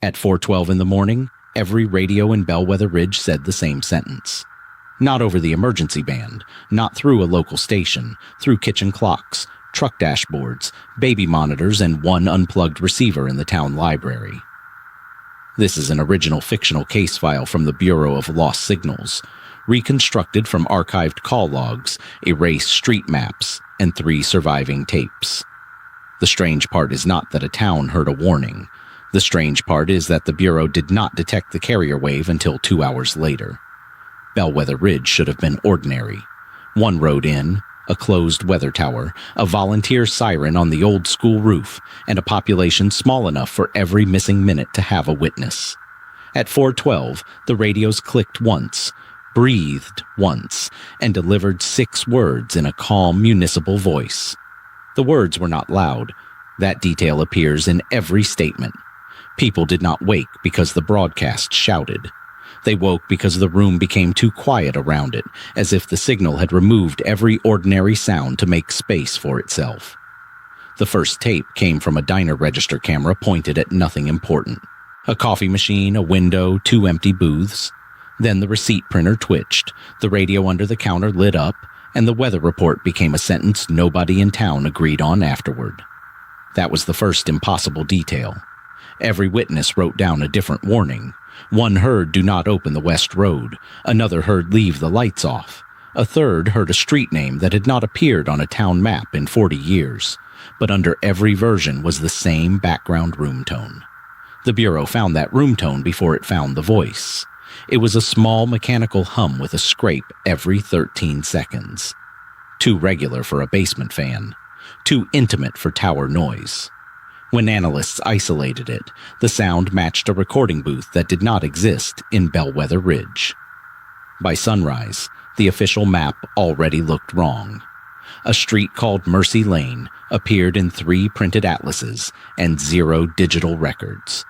At 4:12 in the morning, every radio in Bellwether Ridge said the same sentence. Not over the emergency band, not through a local station, through kitchen clocks, truck dashboards, baby monitors, and one unplugged receiver in the town library. This is an original fictional case file from the Bureau of Lost Signals, reconstructed from archived call logs, erased street maps, and 3 surviving tapes. The strange part is not that a town heard a warning. The strange part is that the Bureau did not detect the carrier wave until 2 hours later. Bellwether Ridge should have been ordinary. One road in, a closed weather tower, a volunteer siren on the old school roof, and a population small enough for every missing minute to have a witness. At 4:12, the radios clicked once, breathed once, and delivered 6 words in a calm municipal voice. The words were not loud. That detail appears in every statement. People did not wake because the broadcast shouted. They woke because the room became too quiet around it, as if the signal had removed every ordinary sound to make space for itself. The first tape came from a diner register camera pointed at nothing important. A coffee machine, a window, 2 empty booths. Then the receipt printer twitched, the radio under the counter lit up, and the weather report became a sentence nobody in town agreed on afterward. That was the first impossible detail. Every witness wrote down a different warning. One heard "do not open the west road," another heard "leave the lights off," a third heard a street name that had not appeared on a town map in 40 years, but under every version was the same background room tone. The Bureau found that room tone before it found the voice. It was a small mechanical hum with a scrape every 13 seconds. Too regular for a basement fan. Too intimate for tower noise. When analysts isolated it, the sound matched a recording booth that did not exist in Bellwether Ridge. By sunrise, the official map already looked wrong. A street called Mercy Lane appeared in 3 printed atlases and 0 digital records.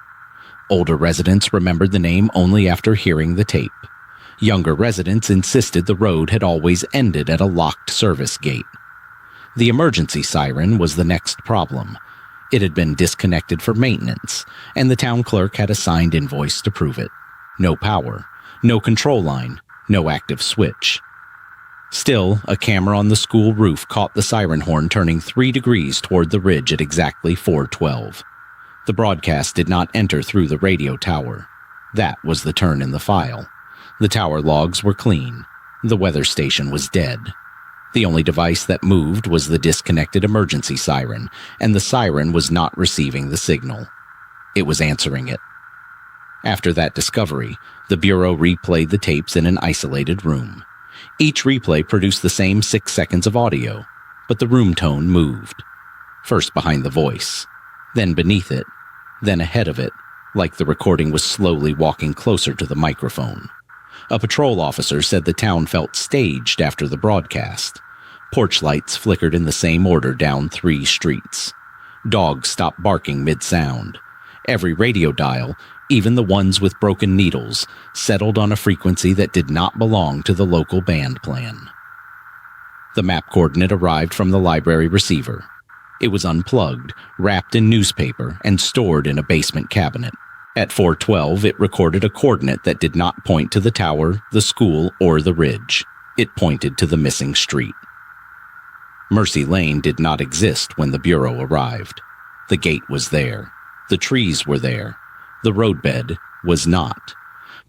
Older residents remembered the name only after hearing the tape. Younger residents insisted the road had always ended at a locked service gate. The emergency siren was the next problem. It had been disconnected for maintenance, and the town clerk had a signed invoice to prove it. No power, no control line, no active switch. Still, a camera on the school roof caught the siren horn turning 3 degrees toward the ridge at exactly 4:12. The broadcast did not enter through the radio tower. That was the turn in the file. The tower logs were clean. The weather station was dead. The only device that moved was the disconnected emergency siren, and the siren was not receiving the signal. It was answering it. After that discovery, the Bureau replayed the tapes in an isolated room. Each replay produced the same 6 seconds of audio, but the room tone moved. First behind the voice, then beneath it, then ahead of it, like the recording was slowly walking closer to the microphone. A patrol officer said the town felt staged after the broadcast. Porch lights flickered in the same order down 3 streets. Dogs stopped barking mid-sound. Every radio dial, even the ones with broken needles, settled on a frequency that did not belong to the local band plan. The map coordinate arrived from the library receiver. It was unplugged, wrapped in newspaper, and stored in a basement cabinet. At 4:12, it recorded a coordinate that did not point to the tower, the school, or the ridge. It pointed to the missing street. Mercy Lane did not exist when the Bureau arrived. The gate was there. The trees were there. The roadbed was not.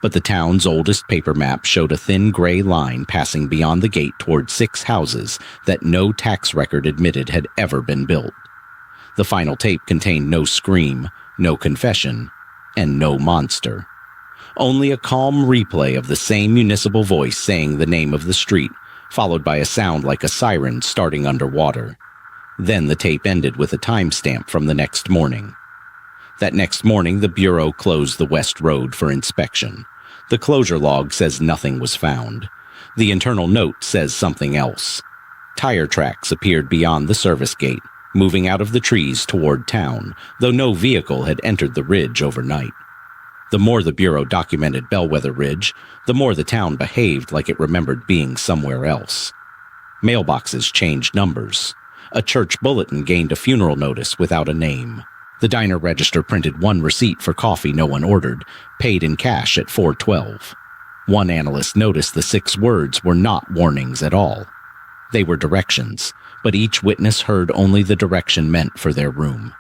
But the town's oldest paper map showed a thin gray line passing beyond the gate toward 6 houses that no tax record admitted had ever been built. The final tape contained no scream, no confession, and no monster. Only a calm replay of the same municipal voice saying the name of the street, followed by a sound like a siren starting underwater. Then the tape ended with a timestamp from the next morning. That next morning, the Bureau closed the West Road for inspection. The closure log says nothing was found. The internal note says something else. Tire tracks appeared beyond the service gate, moving out of the trees toward town, though no vehicle had entered the ridge overnight. The more the Bureau documented Bellwether Ridge, the more the town behaved like it remembered being somewhere else. Mailboxes changed numbers. A church bulletin gained a funeral notice without a name. The diner register printed one receipt for coffee no one ordered, paid in cash at 4:12. One analyst noticed the 6 words were not warnings at all. They were directions, but each witness heard only the direction meant for their room.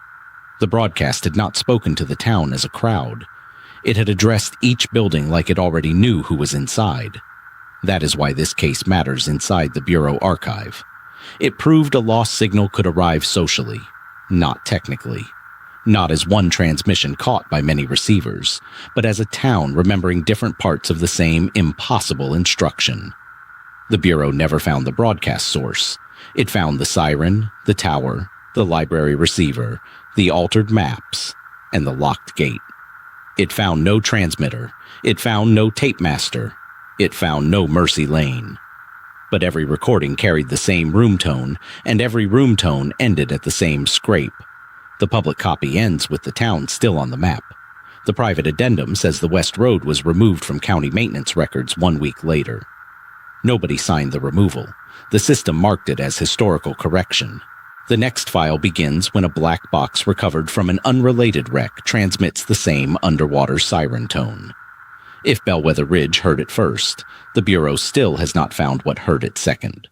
The broadcast had not spoken to the town as a crowd. It had addressed each building like it already knew who was inside. That is why this case matters inside the Bureau archive. It proved a lost signal could arrive socially, not technically. Not as one transmission caught by many receivers, but as a town remembering different parts of the same impossible instruction. The Bureau never found the broadcast source. It found the siren, the tower, the library receiver, the altered maps, and the locked gate. It found no transmitter. It found no tape master. It found no Mercy Lane. But every recording carried the same room tone, and every room tone ended at the same scrape. The public copy ends with the town still on the map. The private addendum says the West Road was removed from county maintenance records 1 week later. Nobody signed the removal. The system marked it as historical correction. The next file begins when a black box recovered from an unrelated wreck transmits the same underwater siren tone. If Bellwether Ridge heard it first, the Bureau still has not found what heard it second.